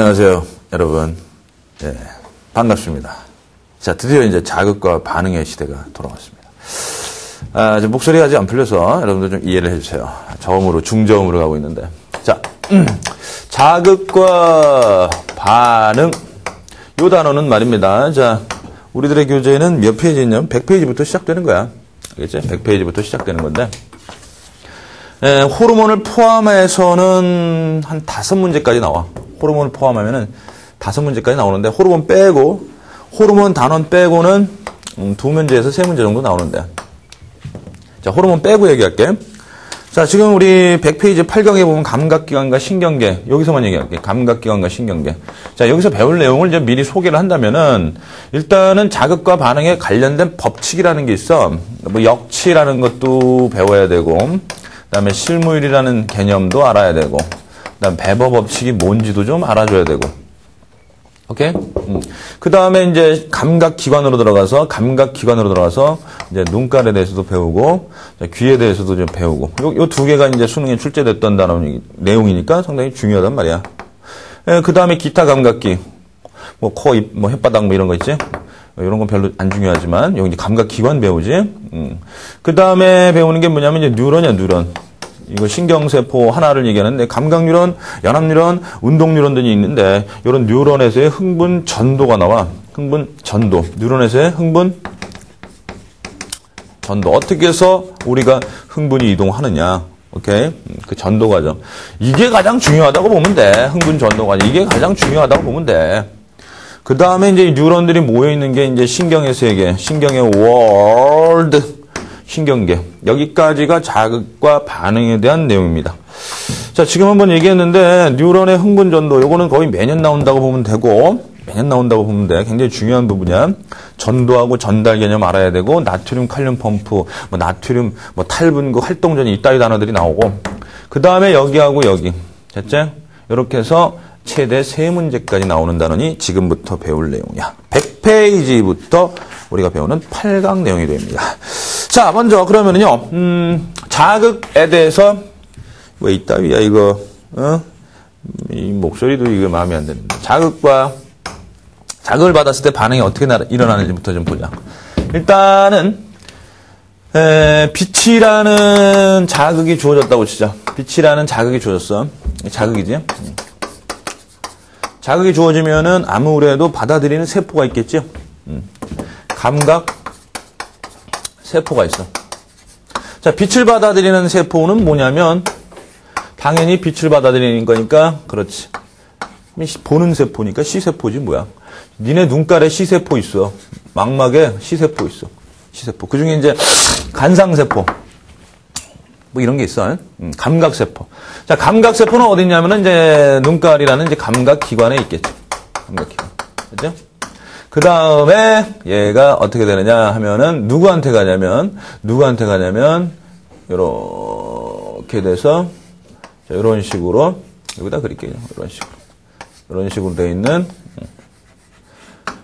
안녕하세요, 여러분. 네, 반갑습니다. 자, 드디어 이제 자극과 반응의 시대가 돌아왔습니다. 이제 목소리가 아직 안 풀려서 여러분들 좀 이해를 해주세요. 저음으로, 중저음으로 가고 있는데. 자, 자극과 반응. 요 단어는 말입니다. 자, 우리들의 교재는 몇 페이지냐? 100페이지부터 시작되는 거야. 알겠지? 100페이지부터 시작되는 건데. 호르몬을 포함해서는 한 5문제까지 나와. 호르몬을 포함하면은 5문제까지 나오는데, 호르몬 빼고, 호르몬 단원 빼고는 2문제에서 3문제 정도 나오는데. 자, 호르몬 빼고 얘기할게. 자, 지금 우리 100페이지 8강에 보면 감각기관과 신경계. 여기서만 얘기할게. 감각기관과 신경계. 자, 여기서 배울 내용을 이제 미리 소개를 한다면은, 일단은 자극과 반응에 관련된 법칙이라는 게 있어. 뭐, 역치라는 것도 배워야 되고, 그 다음에 실무율이라는 개념도 알아야 되고, 그 다음 배버 법칙이 뭔지도 좀 알아줘야 되고. 오케이? 그 다음에 이제 감각기관으로 들어가서 이제 눈깔에 대해서도 배우고, 귀에 대해서도 좀 배우고. 요 2개가 이제 수능에 출제됐던 내용이니까 상당히 중요하단 말이야. 그 다음에 기타 감각기. 뭐, 코, 입, 뭐, 혓바닥 뭐 이런 거 있지? 이런 건 별로 안 중요하지만, 여기 이제 감각기관 배우지? 그 다음에 배우는 게 뭐냐면 이제 뉴런이야, 뉴런. 이거 신경세포 하나를 얘기하는데, 감각뉴런, 연합뉴런, 운동뉴런들이 있는데, 이런 뉴런에서의 흥분 전도가 나와. 흥분 전도. 뉴런에서의 흥분 전도. 어떻게 해서 우리가 흥분이 이동하느냐. 오케이? 그 전도 과정. 이게 가장 중요하다고 보면 돼. 흥분 전도 과정. 이게 가장 중요하다고 보면 돼. 그 다음에 이제 뉴런들이 모여있는 게 이제 신경의 세계, 신경의 월드, 신경계. 여기까지가 자극과 반응에 대한 내용입니다. 자, 지금 한번 얘기했는데, 뉴런의 흥분 전도, 요거는 거의 매년 나온다고 보면 되고, 매년 나온다고 보면 돼. 굉장히 중요한 부분이야. 전도하고 전달 개념 알아야 되고, 나트륨, 칼륨 펌프, 뭐 나트륨, 뭐 탈분구, 활동전이 이따위 단어들이 나오고, 그 다음에 여기하고 여기. 됐지? 이렇게 해서 최대 3문제까지 나오는 단원이 지금부터 배울 내용이야. 100페이지부터 우리가 배우는 8강 내용이 됩니다. 자, 먼저 그러면은요, 자극에 대해서 왜 이따위야 이거, 이 목소리도 이거 마음에 안 드는데. 자극을 받았을 때 반응이 어떻게 일어나는지부터 좀 보자. 일단은 빛이라는 자극이 주어졌다고 치자. 빛이라는 자극이 주어졌어. 자극이지. 자극이 주어지면은 아무래도 받아들이는 세포가 있겠죠. 감각 세포가 있어. 자, 빛을 받아들이는 세포는 뭐냐면 당연히 빛을 받아들이는 거니까 그렇지. 보는 세포니까 C세포지 뭐야. 니네 눈깔에 C세포 있어. 망막에 C세포 있어. C세포. 그중에 이제 간상세포. 뭐 이런 게 있어. 감각세포. 자, 감각세포는 어디 있냐면은 이제 눈깔이라는 이제 감각기관에 있겠죠. 감각기관. 그죠? 그 다음에 얘가 어떻게 되느냐 하면은 누구한테 가냐면 요렇게 돼서 자, 이런 식으로 여기다 그릴게요. 이런 식으로 돼 있는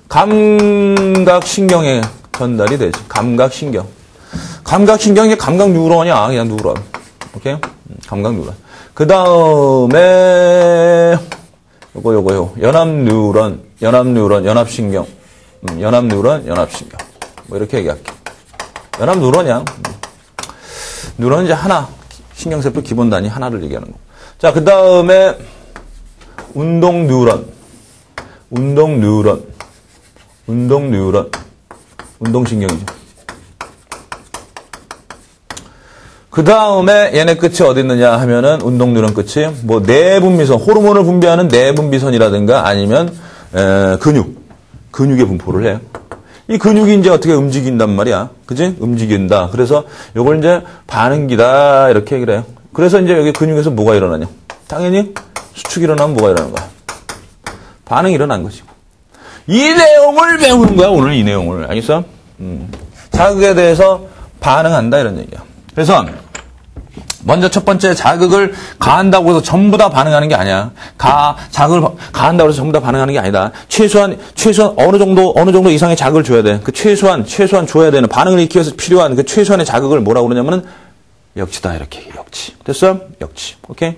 감각신경에 전달이 되지. 감각신경이 감각 뉴런이야. 그냥 뉴런. 오케이? 감각 뉴런. 그 다음에 요거 연합 뉴런, 연합신경. 연합신경. 뭐 이렇게 얘기할게. 연합 뉴런이야. 뉴런은 이제 하나. 신경세포 기본 단위 하나를 얘기하는 거. 자, 그 다음에 운동 뉴런. 운동신경이죠. 그 다음에 얘네 끝이 어디 있느냐 하면은 운동 뉴런 끝이 뭐 내분비선, 호르몬을 분비하는 내분비선이라든가 아니면 근육에 분포를 해요. 이 근육이 이제 어떻게 움직인단 말이야. 그지? 움직인다. 그래서 요걸 이제 반응기다. 이렇게 얘기를 해요. 그래서 이제 여기 근육에서 뭐가 일어나냐. 당연히 수축이 일어나면 뭐가 일어나는 거야. 반응이 일어난 거지. 이 내용을 배우는 거야, 오늘 이 내용을. 알겠어? 자극에 대해서 반응한다. 이런 얘기야. 그래서 먼저 첫 번째 자극을 가한다고 해서 전부 다 반응하는 게 아니야. 자극을 가한다고 해서 전부 다 반응하는 게 아니다. 최소한 어느 정도 이상의 자극을 줘야 돼. 그 최소한 줘야 되는 반응을 일으키기 위해서 필요한 그 최소한의 자극을 뭐라고 그러냐면은 역치다 이렇게. 역치. 됐어? 역치. 오케이?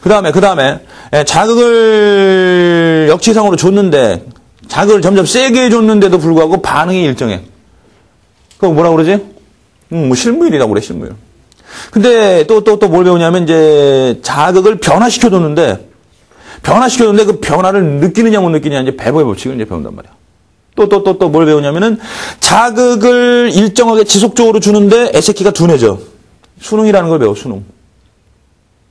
그 다음에 자극을 역치상으로 줬는데 자극을 점점 세게 줬는데도 불구하고 반응이 일정해. 그거 뭐라 그러지? 뭐 실무일이라고 그래, 실무일. 근데 또 뭘 배우냐면 이제 자극을 변화시켜줬는데 그 변화를 느끼느냐 못 느끼느냐 이제 배보의 법칙을 이제 배운단 말이야. 또 뭘 배우냐면은 자극을 일정하게 지속적으로 주는데 S키가 둔해져. 수능이라는 걸 배워, 수능.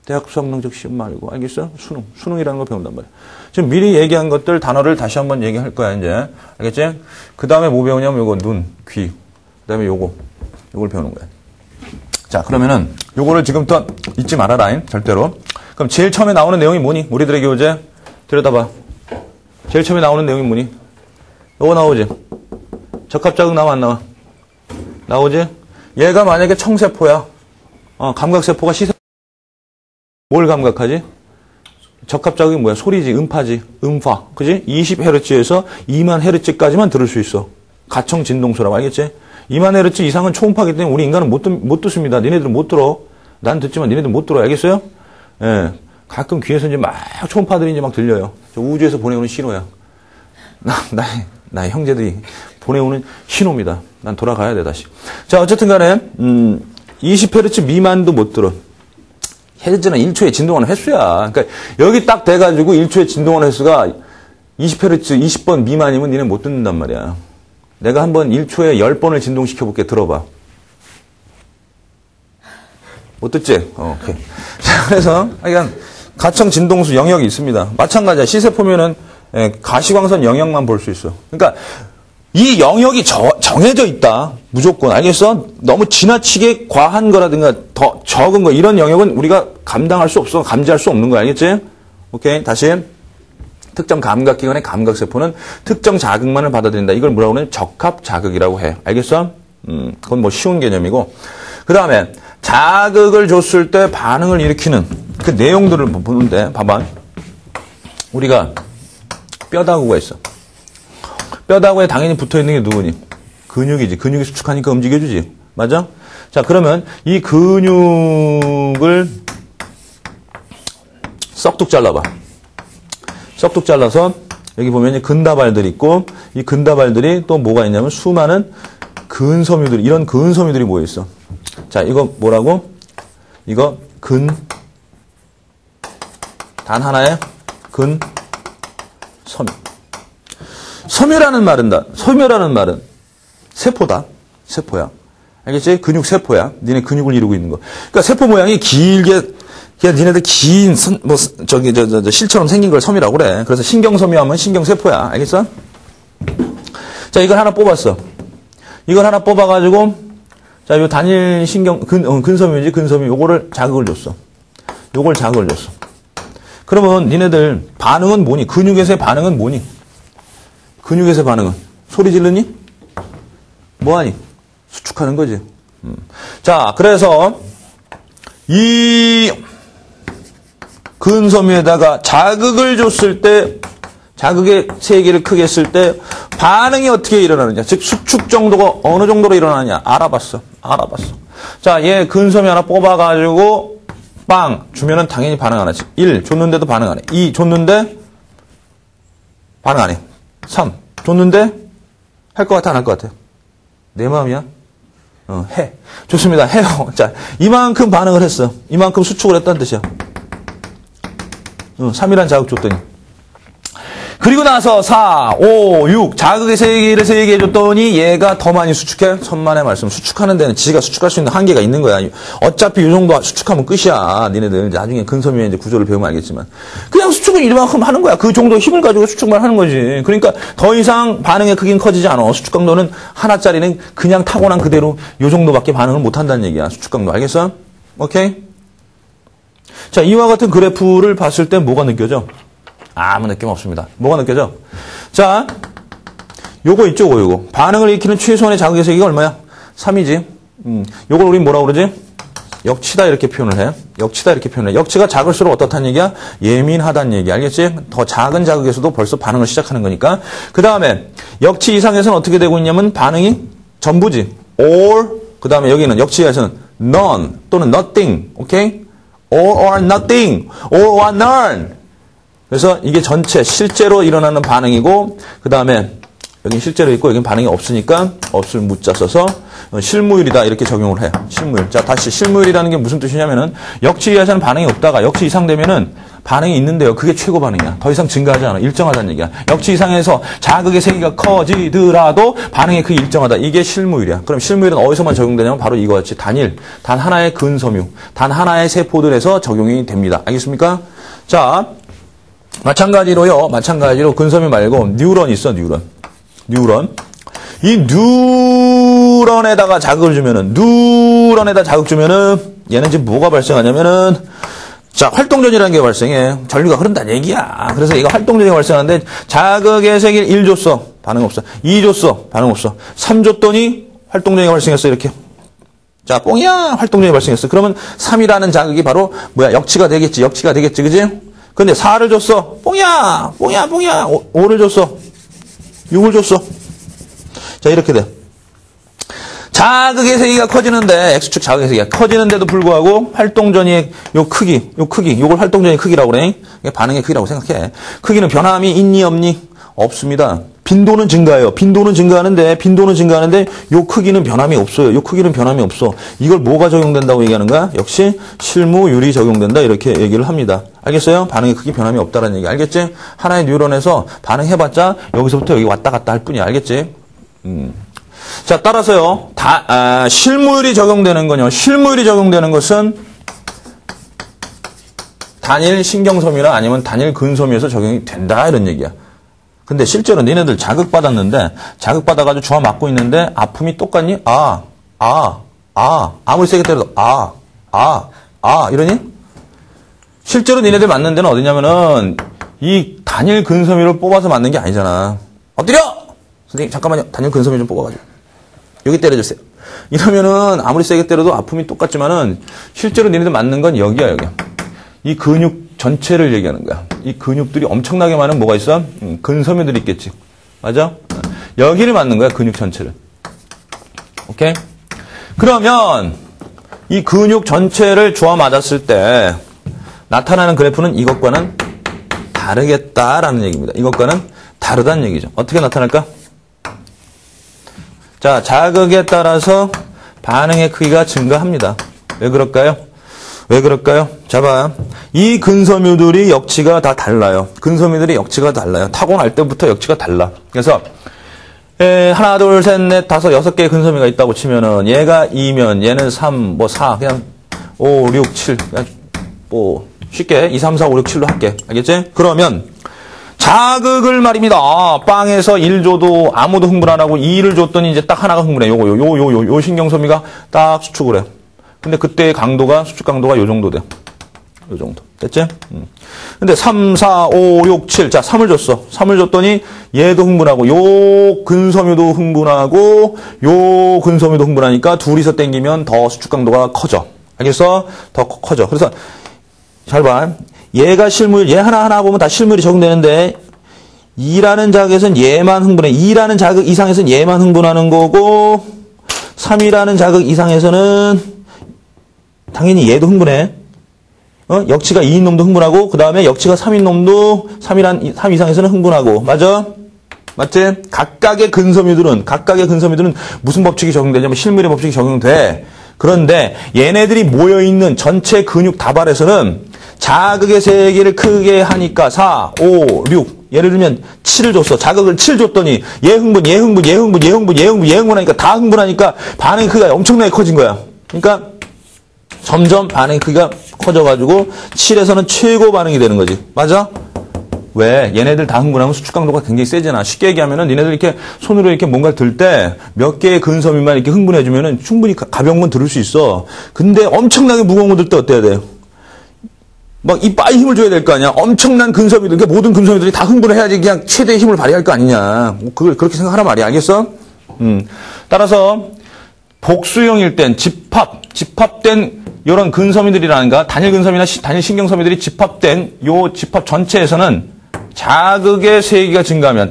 대학 수학능력 시험 말고, 알겠어? 수능이라는 걸 배운단 말이야. 지금 미리 얘기한 것들, 단어를 다시 한번 얘기할 거야, 이제. 알겠지? 그 다음에 뭐 배우냐면 요거, 눈, 귀. 그 다음에 요걸 배우는 거야. 자, 그러면은, 요거를 지금부터 잊지 말아라, 절대로. 그럼 제일 처음에 나오는 내용이 뭐니? 우리들의 교재 들여다봐. 제일 처음에 나오는 내용이 뭐니? 요거 나오지? 적합자극 나와, 안 나와? 나오지? 얘가 만약에 청세포야. 감각세포가 뭘 감각하지? 적합자극이 뭐야? 소리지, 음파지, 음파. 그지? 20Hz에서 20,000Hz까지만 들을 수 있어. 가청 진동소라고 알겠지? 20,000Hz 이상은 초음파이기 때문에 우리 인간은 못 듣습니다. 니네들은 못 들어. 난 듣지만 니네들은 못 들어. 알겠어요? 예. 가끔 귀에서 이제 막 초음파들이 이제 막 들려요. 저 우주에서 보내오는 신호야. 나의 형제들이 보내오는 신호입니다. 난 돌아가야 돼, 다시. 자, 어쨌든 간에, 20Hz 미만도 못 들어. 헤르츠는 1초에 진동하는 횟수야. 그러니까 여기 딱 돼가지고 1초에 진동하는 횟수가 20Hz 20번 미만이면 니네 못 듣는단 말이야. 내가 한번 1초에 10번을 진동시켜볼게. 들어봐. 못 듣지? 오케이. 자, 그래서, 가청 진동수 영역이 있습니다. 마찬가지야. 시세포면은 가시광선 영역만 볼 수 있어. 그러니까 이 영역이 정해져 있다. 무조건. 알겠어? 너무 지나치게 과한 거라든가 더 적은 거 이런 영역은 우리가 감당할 수 없어. 감지할 수 없는 거 알겠지? 오케이. 다시. 특정 감각기관의 감각세포는 특정 자극만을 받아들인다. 이걸 뭐라고 하면 적합자극이라고 해. 알겠어? 그건 뭐 쉬운 개념이고. 그 다음에 자극을 줬을 때 반응을 일으키는 그 내용들을 보는데 봐봐. 우리가 뼈다구가 있어. 뼈다구에 당연히 붙어있는 게 누구니? 근육이지. 근육이 수축하니까 움직여주지. 맞아? 자, 그러면 이 근육을 썩둑 잘라봐. 썩둑 잘라서 여기 보면 근다발들이 있고 이 근다발들이 또 뭐가 있냐면 수많은 근섬유들, 이런 근섬유들이 모여있어. 자, 이거 뭐라고? 이거 단 하나의 섬유. 섬유라는 말은 세포다. 세포야. 알겠지? 근육 세포야. 니네 근육을 이루고 있는 거. 그러니까 세포 모양이 길게, 그냥 니네들 긴, 실처럼 생긴 걸 섬이라고 그래. 그래서 신경섬유 하면 신경세포야. 알겠어? 자, 이걸 하나 뽑았어. 이걸 하나 뽑아가지고, 자, 요 단일 근섬유지, 근섬유. 요거를 자극을 줬어. 요걸 자극을 줬어. 그러면 니네들 반응은 뭐니? 근육에서의 반응은 뭐니? 근육에서의 반응은? 소리 지르니? 뭐하니? 수축하는 거지. 자, 그래서 이 근섬유에다가 자극을 줬을 때, 자극의 세기를 크게 했을 때 반응이 어떻게 일어나느냐. 즉 수축 정도가 어느 정도로 일어나느냐. 알아봤어. 자, 얘 근섬유 하나 뽑아가지고 빵 주면은 당연히 반응 안 하지. 1 줬는데도 반응 안 해. 2 줬는데 반응 안 해. 3 줬는데 할 것 같아, 안 할 것 같아? 내 마음이야? 해. 좋습니다. 해요. 자, 이만큼 반응을 했어. 이만큼 수축을 했다는 뜻이야. 3이란 자극 줬더니. 그리고 나서 4, 5, 6 자극의 세기를 세기해줬더니 얘가 더 많이 수축해? 천만의 말씀. 수축하는 데는 지가 수축할 수 있는 한계가 있는 거야. 어차피 이 정도 수축하면 끝이야. 니네들 나중에 근섬유의 이제 구조를 배우면 알겠지만. 그냥 수축은 이만큼 하는 거야. 그 정도 힘을 가지고 수축만 하는 거지. 그러니까 더 이상 반응의 크기는 커지지 않아. 수축 강도는 하나짜리는 그냥 타고난 그대로 이 정도밖에 반응을 못 한다는 얘기야. 수축 강도. 알겠어? 오케이? 자, 이와 같은 그래프를 봤을 때 뭐가 느껴져? 아무 느낌 없습니다. 뭐가 느껴져? 자, 요거 있죠, 요거. 반응을 일으키는 최소한의 자극의 세기가 얼마야? 3이지. 요걸 우리 뭐라고 그러지? 역치다 이렇게 표현을 해. 역치가 작을수록 어떻다는 얘기야? 예민하다는 얘기. 알겠지? 더 작은 자극에서도 벌써 반응을 시작하는 거니까. 그 다음에 역치 이상에서는 어떻게 되고 있냐면 반응이 전부지. all. 그 다음에 여기는 역치에서는 none 또는 nothing. 오케이? all or nothing, all or none. 그래서 이게 전체 실제로 일어나는 반응이고 그 다음에 여기 실제로 있고 여긴 반응이 없으니까 없을 무자 써서 실무율이다 이렇게 적용을 해요. 실무율. 자, 다시 실무율이라는 게 무슨 뜻이냐면은 역치 이하에서는 반응이 없다가 역치 이상 되면은 반응이 있는데요. 그게 최고 반응이야. 더 이상 증가하지 않아. 일정하다는 얘기야. 역치 이상에서 자극의 세기가 커지더라도 반응이 그 일정하다. 이게 실무율이야. 그럼 실무율은 어디서만 적용되냐면 바로 이거 같이 단일, 단 하나의 근섬유, 단 하나의 세포들에서 적용이 됩니다. 알겠습니까? 자, 마찬가지로 근섬유 말고 뉴런 있어, 뉴런. 이 뉴런에다가 자극을 주면은, 얘는 지금 뭐가 발생하냐면은, 자, 활동전이라는 게 발생해. 전류가 흐른다는 얘기야. 그래서 얘가 활동전이 발생하는데, 자극의 세기를 1 줬어. 반응 없어. 2 줬어. 반응 없어. 3 줬더니, 활동전이 발생했어. 이렇게. 자, 뽕이야. 활동전이 발생했어. 그러면 3이라는 자극이 바로, 역치가 되겠지. 그지? 근데 4를 줬어. 뽕이야. 5를 줬어. 6을 줬어. 자, 이렇게 돼. 자극의 세기가 커지는데, X축 자극의 세기가 커지는데도 불구하고, 활동전이의 요걸 활동전의 크기라고 그래. 반응의 크기라고 생각해. 크기는 변함이 있니, 없니? 없습니다. 빈도는 증가해요. 빈도는 증가하는데, 요 크기는 변함이 없어요. 이걸 뭐가 적용된다고 얘기하는 거야? 역시, 실무율이 적용된다. 이렇게 얘기를 합니다. 알겠어요? 반응의 크기 변함이 없다라는 얘기. 알겠지? 하나의 뉴런에서 반응해봤자, 여기서부터 여기 왔다 갔다 할 뿐이야. 알겠지? 자, 따라서요, 실무율이 적용되는 것은 단일 신경섬유나 아니면 단일 근섬유에서 적용이 된다, 이런 얘기야. 근데 실제로 니네들 자극받아가지고 주화 맞고 있는데 아픔이 똑같니? 아무리 세게 때려도 이러니? 실제로 니네들 맞는 데는 어디냐면은 이 단일 근섬유를 뽑아서 맞는 게 아니잖아. 엎드려! 선생님, 잠깐만요. 단일 근섬유 좀 뽑아가지고. 여기 때려주세요. 이러면은 아무리 세게 때려도 아픔이 똑같지만은 실제로 니네들 맞는 건 여기야. 이 근육 전체를 얘기하는 거야. 이 근육들이 엄청나게 많은 뭐가 있어? 근섬유들이 있겠지. 맞아? 여기를 맞는 거야. 근육 전체를. 오케이? 그러면 이 근육 전체를 주워 맞았을 때 나타나는 그래프는 이것과는 다르겠다라는 얘기입니다. 이것과는 다르다는 얘기죠. 어떻게 나타날까? 자, 자극에 따라서 반응의 크기가 증가합니다. 왜 그럴까요? 자, 봐. 이 근섬유들이 역치가 다 달라요. 타고날 때부터 역치가 달라. 그래서, 하나, 둘, 셋, 넷, 다섯, 6개의 근섬유가 있다고 치면은, 얘가 2면, 얘는 3, 4, 그냥 5, 6, 7, 그냥 쉽게 2, 3, 4, 5, 6, 7로 할게. 알겠지? 그러면, 자극을 말입니다. 빵에서 1 줘도 아무도 흥분 안 하고 2를 줬더니 이제 딱 하나가 흥분해. 요 신경섬유가 딱 수축을 해. 근데 그때의 수축 강도가 요 정도 돼. 요 정도. 됐지? 근데 3, 4, 5, 6, 7. 자, 3을 줬어. 3을 줬더니 얘도 흥분하고, 요 근섬유도 흥분하고, 요 근섬유도 흥분하니까 둘이서 땡기면 더 수축 강도가 커져. 알겠어? 더 커져. 그래서, 잘 봐. 얘가 실무율, 얘 하나하나 보면 다 실무율이 적용되는데, 2라는 자극에서는 얘만 흥분해. 2라는 자극 이상에서는 얘만 흥분하는 거고, 3이라는 자극 이상에서는 당연히 얘도 흥분해. 역치가 2인 놈도 흥분하고, 그 다음에 역치가 3인 놈도 3 이상에서는 흥분하고. 맞아? 맞지? 각각의 근섬유들은 무슨 법칙이 적용되냐면 실무율의 법칙이 적용돼. 그런데 얘네들이 모여있는 전체 근육 다발에서는 자극의 세기를 크게 하니까 4, 5, 6. 예를 들면 7을 줬어. 자극을 7 줬더니 얘 흥분하니까 다 흥분하니까 반응의 크기가 엄청나게 커진 거야. 그러니까 점점 반응의 크기가 커져가지고 7에서는 최고 반응이 되는 거지. 맞아? 왜? 얘네들 다 흥분하면 수축 강도가 굉장히 세잖아. 쉽게 얘기하면은 니네들 이렇게 손으로 이렇게 뭔가를 들 때 몇 개의 근섬유만 이렇게 흥분해주면은 충분히 가벼운 건 들을 수 있어. 근데 엄청나게 무거운 거 들 때 어때야 돼요? 막 이빨에 힘을 줘야 될 거 아니야. 엄청난 근섬유들, 그러니까 모든 근섬유들이 다 흥분해야지 그냥 최대의 힘을 발휘할 거 아니냐. 그걸 그렇게 생각하란 말이야. 알겠어? 따라서 복수형일 땐 집합된 이런 근섬유들이라는가 단일 근섬유나 단일 신경섬유들이 집합된 요 집합 전체에서는 자극의 세기가 증가하면은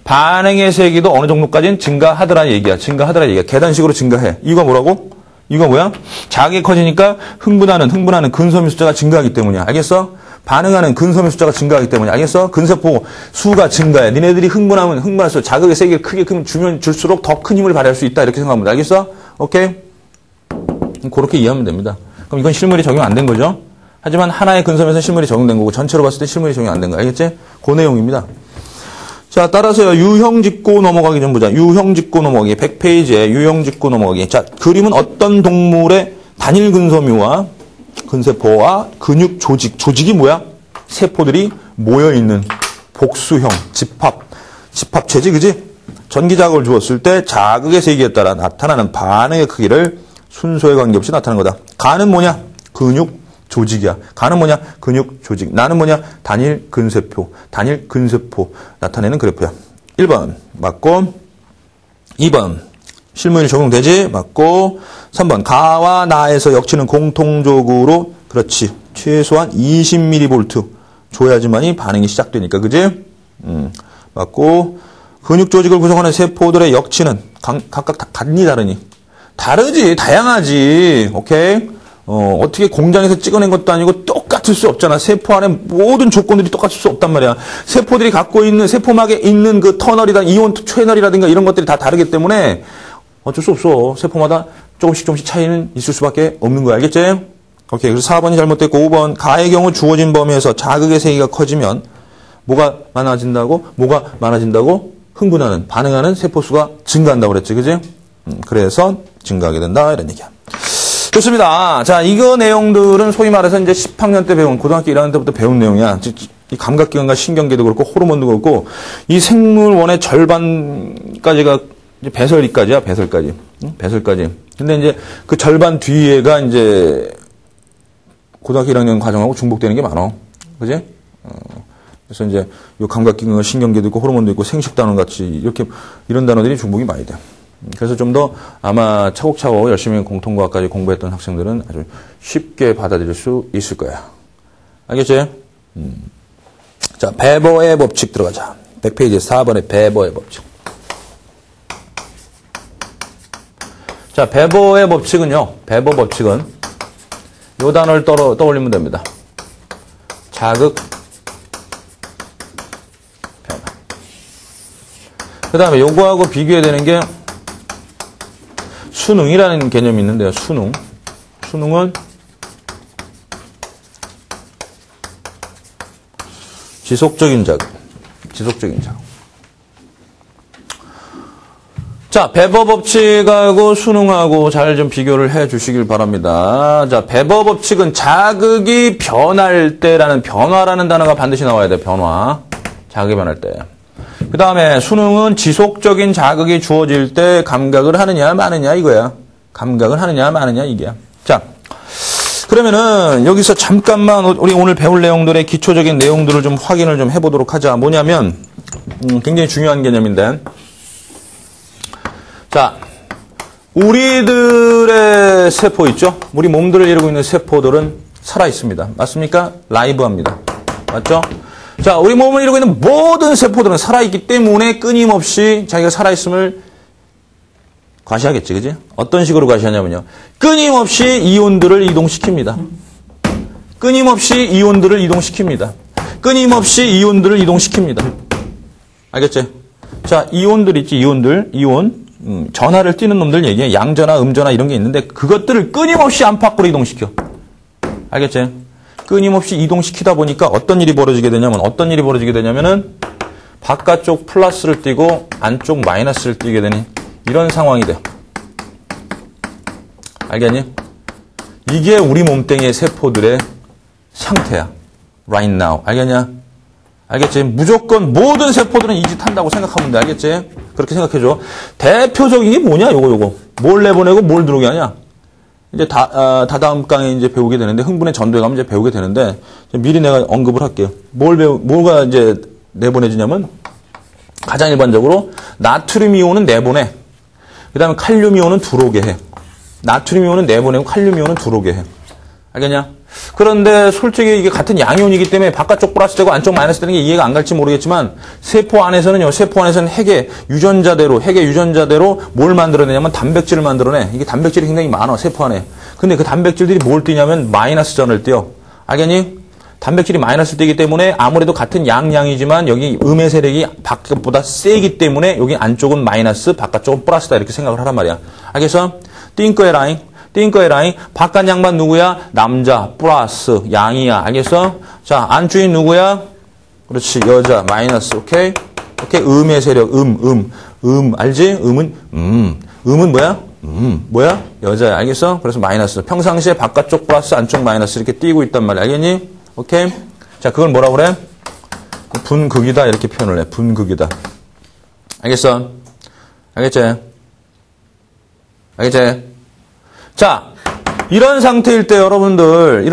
반응의 세기도 어느 정도까지는 증가하더라 얘기야. 계단식으로 증가해. 이거 뭐라고? 이거 뭐야? 자극이 커지니까 흥분하는 근섬유 숫자가 증가하기 때문이야. 알겠어? 반응하는 근섬유 숫자가 증가하기 때문이야. 알겠어? 근세포 수가 증가해. 니네들이 흥분할수록 자극의 세기를 크게 주면 줄수록 더 큰 힘을 발휘할 수 있다. 이렇게 생각합니다. 알겠어? 오케이? 그렇게 이해하면 됩니다. 그럼 이건 실물이 적용 안 된 거죠? 하지만 하나의 근섬에서 실물이 적용된 거고 전체로 봤을 때 실물이 적용 안 된 거. 알겠지? 그 내용입니다. 자, 따라서요. 유형 짚고 넘어가기 좀 보자. 유형 짚고 넘어가기. 100페이지에 유형 짚고 넘어가기. 자, 그림은 어떤 동물의 단일 근섬유와 근세포와 근육 조직이 뭐야? 세포들이 모여있는 복수형, 집합체지, 그지? 전기자극을 주었을 때 자극의 세기에 따라 나타나는 반응의 크기를 순서에 관계없이 나타나는 거다. 간은 뭐냐? 근육 조직이야. 간은 뭐냐? 근육 조직. 나는 뭐냐? 단일 근세포 나타내는 그래프야. 1번 맞고 2번 실무율이 적용되지? 맞고 3번 가와 나에서 역치는 공통적으로 그렇지. 최소한 20mV 줘야지만이 반응이 시작되니까. 그지? 맞고 근육 조직을 구성하는 세포들의 역치는 각각 같니 다르니? 다르지. 다양하지. 오케이? 어떻게 공장에서 찍어낸 것도 아니고 똑같을 수 없잖아. 세포 안에 모든 조건들이 똑같을 수 없단 말이야. 세포들이 갖고 있는 세포막에 있는 그 터널이다, 이온 채널이라든가 이런 것들이 다 다르기 때문에 어쩔 수 없어. 세포마다 조금씩 차이는 있을 수밖에 없는 거야. 알겠지? 오케이. 그래서 4번이 잘못됐고 5번 가의 경우 주어진 범위에서 자극의 세기가 커지면 뭐가 많아진다고? 흥분하는, 반응하는 세포수가 증가한다고 그랬지. 그지? 그래서 증가하게 된다. 이런 얘기야. 좋습니다. 자, 이거 내용들은 소위 말해서 이제 10학년 때 배운, 고등학교 1학년 때부터 배운 내용이야. 이 감각기관과 신경계도 그렇고, 호르몬도 그렇고, 이 생물원의 절반까지가 이제 배설까지야, 배설까지. 배설까지. 근데 이제 그 절반 뒤에가 이제 고등학교 1학년 과정하고 중복되는 게 많아. 그지? 그래서 이제 요 감각기관과 신경계도 있고, 호르몬도 있고, 생식단원 같이 이렇게, 이런 단어들이 중복이 많이 돼. 그래서 좀 더 아마 차곡차곡 열심히 공통과학까지 공부했던 학생들은 아주 쉽게 받아들일 수 있을 거야. 알겠지? 자, 베버의 법칙 들어가자. 100페이지 4번에 베버의 법칙. 자, 베버의 법칙은요. 베버 법칙은 요 단어를 떠올리면 됩니다. 자극, 변화. 그 다음에 요거하고 비교해야 되는 게 수능이라는 개념이 있는데요. 수능은 지속적인 자극. 자, 베버 법칙하고 수능하고 잘 좀 비교를 해 주시길 바랍니다. 자, 베버 법칙은 자극이 변할 때라는 변화라는 단어가 반드시 나와야 돼. 변화. 자극이 변할 때. 그 다음에 수능은 지속적인 자극이 주어질 때 감각을 하느냐 마느냐 이거야. 감각을 하느냐 마느냐 이게야. 자, 그러면은 여기서 잠깐만 우리 오늘 배울 내용들의 기초적인 내용들을 좀 확인을 좀 해보도록 하자. 뭐냐면 굉장히 중요한 개념인데, 자, 우리들의 세포 있죠? 우리 몸들을 이루고 있는 세포들은 살아있습니다. 맞습니까? 라이브합니다. 맞죠? 자, 우리 몸을 이루고 있는 모든 세포들은 살아있기 때문에 끊임없이 자기가 살아있음을 과시하겠지, 그지? 어떤 식으로 과시하냐면요. 끊임없이 이온들을 이동시킵니다. 알겠지? 자, 이온들 있지, 이온. 전하를 띠는 놈들 얘기해. 양전하, 음전하 이런 게 있는데 그것들을 끊임없이 안팎으로 이동시켜. 알겠지? 끊임없이 이동시키다 보니까 어떤 일이 벌어지게 되냐면은 바깥쪽 플러스를 띄고 안쪽 마이너스를 띄게 되는 이런 상황이 돼. 알겠니? 이게 우리 몸뚱이의 세포들의 상태야. Right now. 알겠냐? 알겠지? 무조건 모든 세포들은 이 짓 한다고 생각하면 돼. 알겠지? 그렇게 생각해줘. 대표적인 게 뭐냐? 요거. 뭘 내보내고 뭘 들어오게 하냐? 이제 다다음 강에 이제 배우게 되는데, 흥분의 전도에 가면 이제 배우게 되는데, 미리 내가 언급을 할게요. 뭐가 이제 내보내지냐면, 가장 일반적으로, 나트륨 이온은 내보내. 그 다음에 칼륨 이온은 들어오게 해. 나트륨 이온은 내보내고 칼륨 이온은 들어오게 해. 알겠냐? 그런데 솔직히 이게 같은 양이온이기 때문에 바깥쪽 플러스 되고 안쪽 마이너스 되는 게 이해가 안 갈지 모르겠지만 세포 안에서는 핵의 유전자대로 뭘 만들어내냐면 단백질을 만들어내. 이게 단백질이 굉장히 많아, 세포 안에. 근데 그 단백질들이 뭘 띄냐면 마이너스 전을 띄어. 알겠니? 단백질이 마이너스 띄기 때문에 아무래도 같은 양이지만 여기 음의 세력이 바깥보다 세기 때문에 여기 안쪽은 마이너스, 바깥쪽은 플러스다 이렇게 생각을 하란 말이야. 알겠어? 띵거의 라인. 바깥 양반 누구야? 남자, 플러스, 양이야. 알겠어? 자, 안주인 누구야? 그렇지, 여자, 마이너스. 오케이? 음의 세력, 알지? 음은 뭐야? 뭐야? 여자야. 알겠어? 그래서 마이너스. 평상시에 바깥쪽 플러스, 안쪽 마이너스 이렇게 띄고 있단 말이야. 알겠니? 오케이? 자, 그걸 뭐라 그래? 분극이다. 이렇게 표현을 해. 분극이다. 알겠어? 알겠지? 자, 이런 상태일 때 여러분들,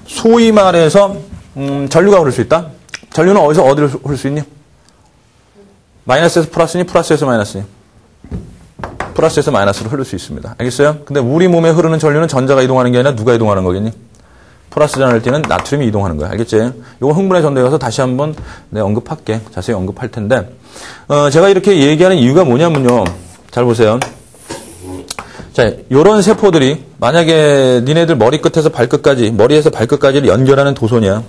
소위 말해서 전류가 흐를 수 있다. 전류는 어디를 흐를 수 있니? 마이너스에서 플러스니, 플러스에서 마이너스니? 플러스에서 마이너스로 흐를 수 있습니다. 알겠어요? 근데 우리 몸에 흐르는 전류는 전자가 이동하는 게 아니라 누가 이동하는 거겠니? 플러스 전할 때는 나트륨이 이동하는 거야. 알겠지? 이거 흥분의 전도에 가서 다시 한번 내가 언급할게. 자세히 언급할 텐데, 제가 이렇게 얘기하는 이유가 뭐냐면요. 잘 보세요. 자, 요런 세포들이 만약에 니네들 머리에서 발끝까지를 연결하는 도소냐.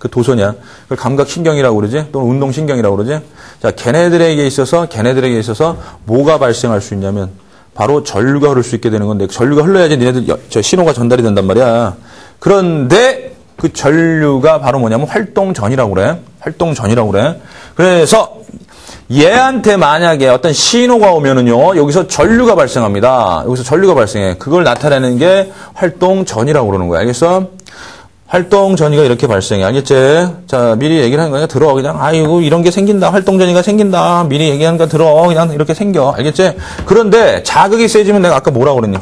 그걸 감각신경이라고 그러지? 또는 운동신경이라고 그러지? 자, 걔네들에게 있어서 뭐가 발생할 수 있냐면 바로 전류가 흐를 수 있게 되는 건데 전류가 흘러야지 니네들 신호가 전달이 된단 말이야. 그런데 그 전류가 바로 뭐냐면 활동전이라고 그래. 그래서 얘한테 만약에 어떤 신호가 오면은요, 여기서 전류가 발생합니다. 그걸 나타내는 게 활동전이라고 그러는 거야. 알겠어? 활동전이가 이렇게 발생해. 알겠지? 자, 미리 얘기를 하는 거니까 들어. 그냥, 아이고, 이런 게 생긴다. 활동전이가 생긴다. 미리 얘기하는 거 들어. 그냥 이렇게 생겨. 알겠지? 그런데 자극이 세지면 내가 아까 뭐라고 그랬니?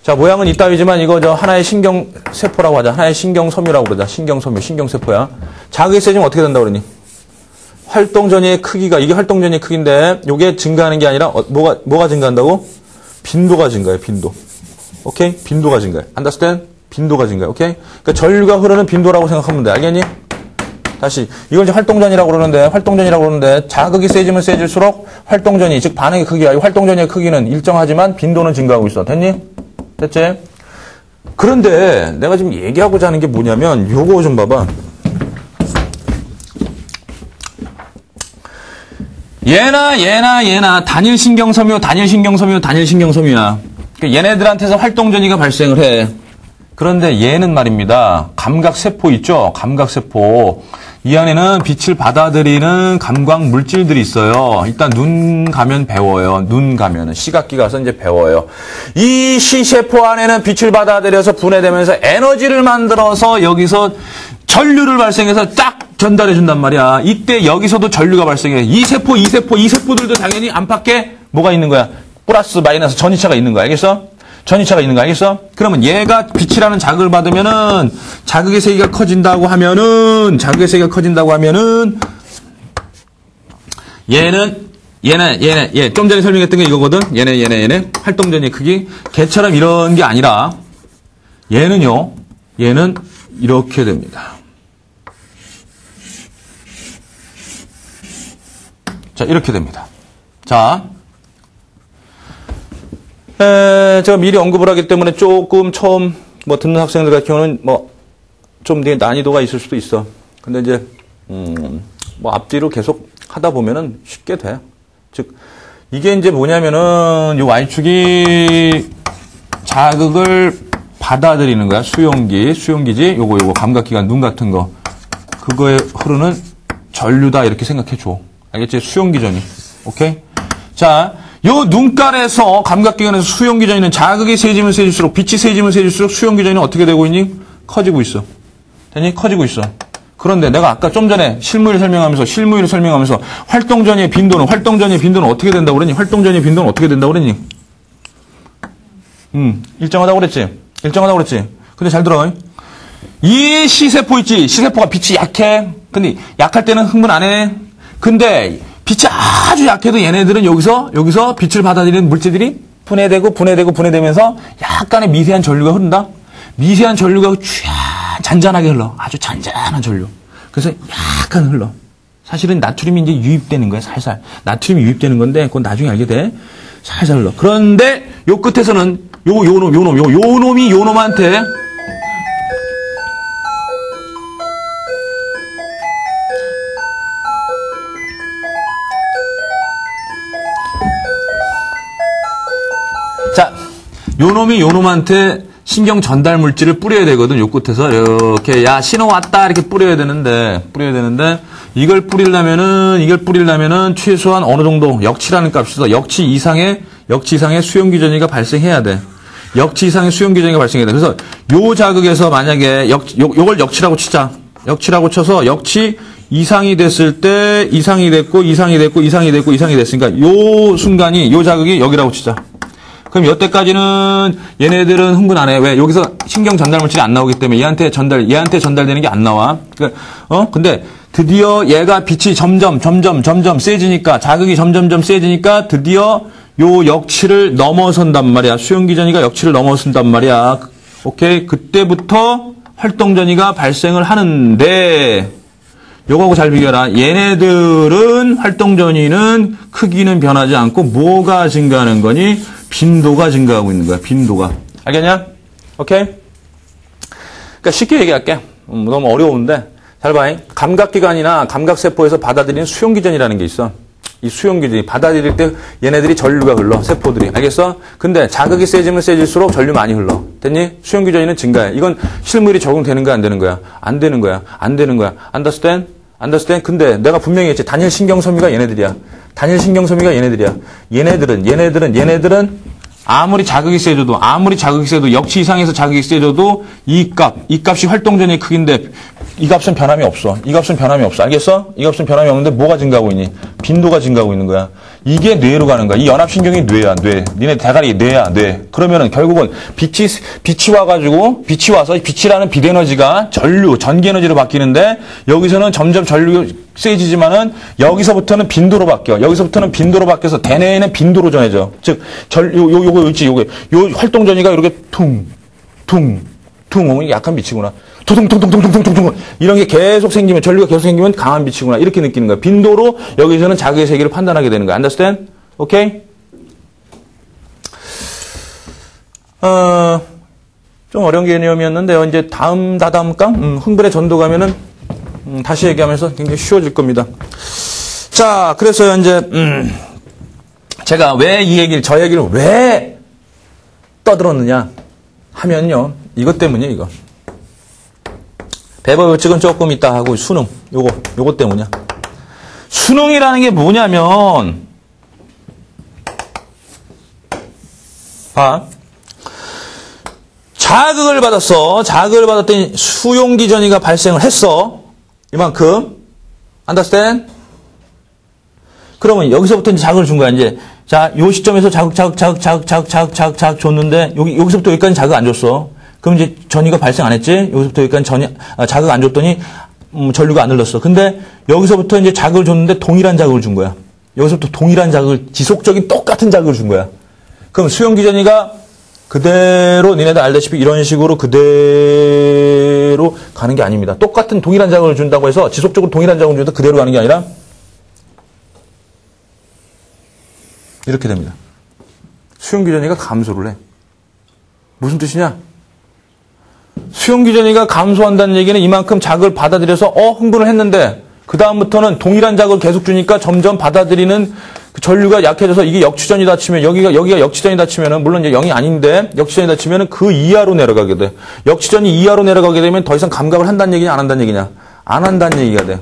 자, 모양은 이따위지만 이거 하나의 신경세포라고 하자. 하나의 신경섬유라고 그러자. 신경세포야. 자극이 세지면 어떻게 된다고 그러니? 활동전이의 크기가, 이게 활동전이의 크기인데, 요게 증가하는 게 아니라, 뭐가 증가한다고? 빈도가 증가해, 빈도. 오케이? 빈도가 증가해. Understand? 빈도가 증가해. 오케이? 그러니까 전류가 흐르는 빈도라고 생각하면 돼. 알겠니? 다시. 이건 이제 활동전이라고 그러는데, 자극이 세지면 세질수록 활동전이, 즉 반응의 크기가, 이 활동전의 크기는 일정하지만 빈도는 증가하고 있어. 됐니? 됐지? 그런데 내가 지금 얘기하고자 하는 게 뭐냐면, 요거 좀 봐봐. 얘나 단일신경섬유. 얘네들한테서 활동전이가 발생을 해. 그런데 얘는 말입니다. 감각세포 있죠? 감각세포. 이 안에는 빛을 받아들이는 감각 물질들이 있어요. 일단 눈 가면 배워요. 시각기 가서 이제 배워요. 이 시세포 안에는 빛을 받아들여서 분해되면서 에너지를 만들어서 여기서 전류를 발생해서 딱 전달해 준단 말이야. 이때 여기서도 전류가 발생해. 이 세포들도 당연히 안팎에 뭐가 있는 거야? 플러스 마이너스 전이차가 있는 거야. 알겠어? 그러면 얘가 빛이라는 자극을 받으면은 자극의 세기가 커진다고 하면은 얘는 좀 전에 설명했던 게 이거거든. 얘네 활동전의 크기. 걔처럼 이런 게 아니라 얘는 이렇게 됩니다. 자, 이렇게 됩니다. 자, 제가 미리 언급을 하기 때문에 조금 처음 듣는 학생들 같은 경우는 좀 난이도가 있을 수도 있어. 근데 이제 앞뒤로 계속 하다 보면은 쉽게 돼. 즉 이게 이제 뭐냐면은 이 Y축이 자극을 받아들이는 거야. 수용기지. 요거 감각기관 눈 같은 거. 그거에 흐르는 전류다 이렇게 생각해 줘. 알겠지? 수용기전이. 오케이? 자, 요 눈깔에서 감각기관에서 수용기전이는 자극이 세지면 세질수록, 빛이 세지면 세질수록 수용기전이 어떻게 되고 있니? 커지고 있어. 되니? 커지고 있어. 그런데 내가 아까 좀 전에 실무를 설명하면서 활동전의 빈도는 어떻게 된다고 그랬니? 일정하다고 그랬지? 근데 잘 들어. 이 시세포 있지? 시세포가 빛이 약해. 근데 약할 때는 흥분 안 해. 근데 빛이 아주 약해도 얘네들은 여기서 빛을 받아들이는 물질들이 분해되면서 약간의 미세한 전류가 흐른다. 미세한 전류가 잔잔하게 흘러. 아주 잔잔한 전류. 그래서 약간 흘러. 사실은 나트륨이 이제 유입되는 거야, 살살. 나트륨이 유입되는 건데, 그건 나중에 알게 돼. 살살 흘러. 그런데, 요 끝에서는, 요 놈이 요 놈한테, 자, 요 놈이 요 놈한테 신경 전달 물질을 뿌려야 되거든. 요 끝에서 이렇게 야 신호 왔다 이렇게 뿌려야 되는데 이걸 뿌리려면은 최소한 어느 정도 역치라는 값에서 역치 이상의 수용 기전이가 발생해야 돼. 역치 이상의 수용 기전이가 발생해야 돼. 그래서 요 자극에서 만약에 요걸 역치라고 치자. 역치라고 쳐서 역치 이상이 됐을 때 이상이 됐으니까 요 순간이 요 자극이 여기라고 치자. 그럼 여태까지는 얘네들은 흥분 안 해. 왜? 여기서 신경 전달 물질이 안 나오기 때문에 얘한테 전달되는 게 안 나와. 근데 드디어 얘가 빛이 점점 세지니까, 자극이 점점 세지니까 드디어 요 역치를 넘어선단 말이야. 수용기전이가 역치를 넘어선단 말이야. 오케이? 그때부터 활동전이가 발생을 하는데, 요거하고 잘 비교해라. 얘네들은 활동전이는 크기는 변하지 않고 뭐가 증가하는 거니? 빈도가 증가하고 있는 거야. 빈도가. 알겠냐? 오케이? 그러니까 쉽게 얘기할게. 너무 어려운데 잘 봐. 감각기관이나 감각세포에서 받아들이는 수용기전이라는 게 있어. 이 수용기전이 받아들일 때 얘네들이 전류가 흘러. 세포들이. 알겠어? 근데 자극이 세지면 세질수록 전류 많이 흘러. 됐니? 수용기전이는 증가해. 이건 실물이 적용되는 거야? 안 되는 거야? 안 되는 거야. 안 되는 거야. Understand? 근데 내가 분명히 했지. 단일 신경섬유가 얘네들이야. 얘네들은 아무리 자극이 세져도 역치 이상에서 자극이 세져도 이 값이 활동전의 크기인데 이 값은 변함이 없어. 알겠어? 이 값은 변함이 없는데 뭐가 증가하고 있니? 빈도가 증가하고 있는 거야. 이게 뇌로 가는 거야. 이 연합신경이 뇌야, 뇌. 니네 대가리 뇌야, 뇌. 그러면은 결국은 빛이 와서 빛이라는 빛에너지가 전기에너지로 바뀌는데 여기서는 점점 전류가 세지지만은 여기서부터는 빈도로 바뀌어서 대뇌에는 빈도로 전해져. 즉, 요거 있지, 요 활동전이가 이렇게 약한 빛이구나. 퉁퉁퉁퉁퉁퉁퉁퉁 이런 게 전류가 계속 생기면 강한 빛이구나. 이렇게 느끼는 거야. 빈도로 여기서는 자극의 세기를 판단하게 되는 거야. Understand? 오케이? 좀 어려운 개념이었는데요. 이제 다다음 강? 흥분의 전도 가면은, 다시 얘기하면서 굉장히 쉬워질 겁니다. 자, 그래서 이제, 제가 저 얘기를 왜 떠들었느냐 하면요. 이것 때문이에요, 이거. 배버 법칙은 조금 있다 하고 수능 요거 때문이야. 수능이라는 게 뭐냐면 자극을 받았더니 수용기전이가 발생을 했어. 이만큼. Understand? 그러면 여기서부터 이제 자극을 준 거야, 이제. 자, 요 시점에서 자극 줬는데, 여기서부터 여기까지 자극 안 줬어. 그럼 이제 전이가 발생 안 했지? 여기서부터 여기까지 자극 안 줬더니, 전류가 안 흘렀어. 근데 여기서부터 이제 자극을 줬는데 동일한 자극을 준 거야. 여기서부터 동일한 자극을, 지속적인 똑같은 자극을 준 거야. 그럼 수용기전이가 그대로, 니네들 알다시피 이런 식으로 그대로 가는 게 아닙니다. 똑같은 동일한 자극을 준다고 해서 지속적으로 동일한 자극을 준다 그대로 가는 게 아니라 이렇게 됩니다. 수용기전이가 감소를 해. 무슨 뜻이냐? 수용기전이가 감소한다는 얘기는 이만큼 자극을 받아들여서 흥분을 했는데 그 다음부터는 동일한 자극을 계속 주니까 점점 받아들이는 그 전류가 약해져서 이게 역치전이다 치면 여기가 역치전이다 치면은 물론 이제 0이 아닌데 역치전이다 치면은 그 이하로 내려가게 돼. 역치전이 이하로 내려가게 되면 더 이상 감각을 한다는 얘기냐 안 한다는 얘기냐? 안 한다는 얘기가 돼.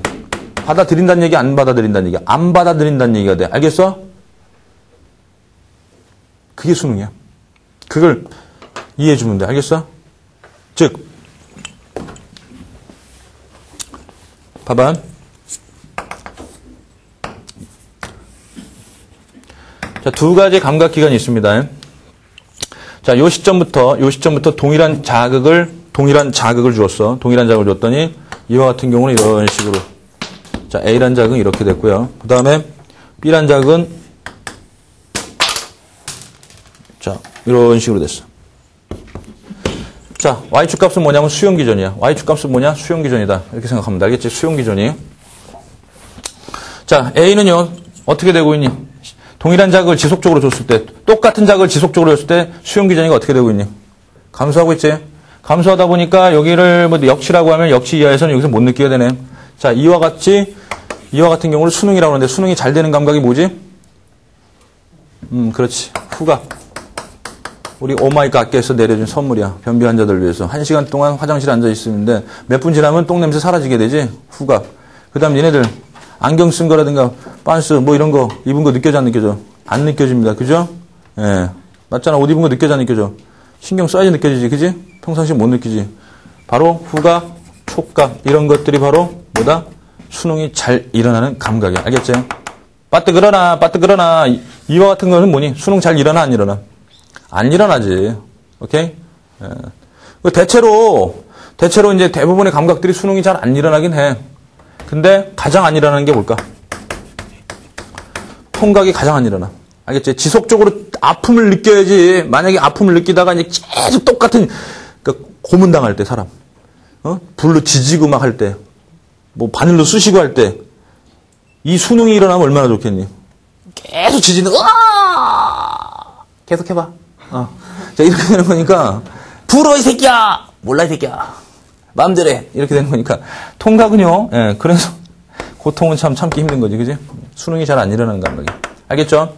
받아들인다는 얘기 안 받아들인다는 얘기. 안 받아들인다는 얘기가 돼. 알겠어? 그게 수능이야. 그걸 이해해 주면 돼. 알겠어? 즉, 봐봐. 자, 두 가지 감각기관이 있습니다. 자, 요 시점부터 동일한 자극을 주었어. 동일한 자극을 줬더니, 이와 같은 경우는 이런 식으로. 자, A란 자극은 이렇게 됐고요. 그 다음에 B란 자극은, 자, 이런 식으로 됐어. 자, y축 값은 뭐냐면 수용 기전이야. y축 값은 뭐냐? 수용 기전이다. 이렇게 생각하면 돼. 알겠지? 수용 기전이. 자, a는요. 어떻게 되고 있니? 동일한 자극을 지속적으로 줬을 때, 똑같은 자극을 지속적으로 줬을 때 수용 기전이가 어떻게 되고 있니? 감소하고 있지? 감소하다 보니까 여기를 뭐 역치라고 하면 역치 이하에서는 여기서 못 느끼게 되네. 자, 이와 같은 경우를 수능이라고 하는데 수능이 잘 되는 감각이 뭐지? 그렇지. 후각. 우리 오마이갓께서 내려준 선물이야. 변비 환자들 위해서. 1시간 동안 화장실에 앉아 있었는데 몇 분 지나면 똥냄새 사라지게 되지? 후각. 그 다음 얘네들 안경 쓴 거라든가 빤스 뭐 이런 거 입은 거 느껴져 안 느껴져? 안 느껴집니다. 그죠? 예. 맞잖아. 옷 입은 거 느껴져 안 느껴져? 신경 써야지 느껴지지. 그지? 평상시에 못 느끼지. 바로 후각, 촉각 이런 것들이 바로 뭐다? 수능이 잘 일어나는 감각이야. 알겠지? 빠뜨그러나 이와 같은 거는 뭐니? 수능 잘 일어나 안 일어나? 안 일어나지. 오케이? 예. 대체로 이제 대부분의 감각들이 수능이 잘 안 일어나긴 해. 근데 가장 안 일어나는 게 뭘까? 통각이 가장 안 일어나. 알겠지? 지속적으로 아픔을 느껴야지. 만약에 아픔을 느끼다가 이제 계속 똑같은, 그러니까 고문당할 때, 사람. 불로 지지고 막 할 때, 뭐 바늘로 쑤시고 할 때, 이 수능이 일어나면 얼마나 좋겠니? 계속 지지는, 계속 해봐. 자, 이렇게 되는 거니까, 불어, 이 새끼야! 몰라, 이 새끼야. 마음대로 해. 이렇게 되는 거니까. 통각은요, 예, 그래서, 고통은 참 참기 힘든 거지, 그지? 수능이 잘 안 일어나는 감각이. 알겠죠?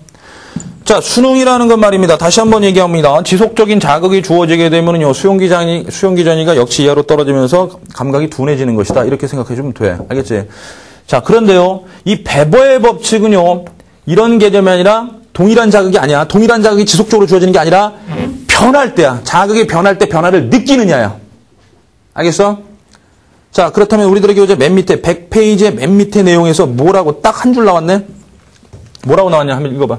자, 수능이라는 건 말입니다. 다시 한번 얘기합니다. 지속적인 자극이 주어지게 되면요, 수용기전이가 역시 이하로 떨어지면서 감각이 둔해지는 것이다. 이렇게 생각해 주면 돼. 알겠지? 자, 그런데요, 이 베버의 법칙은요, 이런 개념이 아니라 동일한 자극이 아니야. 동일한 자극이 지속적으로 주어지는 게 아니라 변할 때야. 자극이 변할 때 변화를 느끼느냐야. 알겠어? 자, 그렇다면 우리들에게 이제 맨 밑에 100페이지의 맨 밑에 내용에서 뭐라고 딱 한 줄 나왔네? 뭐라고 나왔냐? 한번 읽어봐.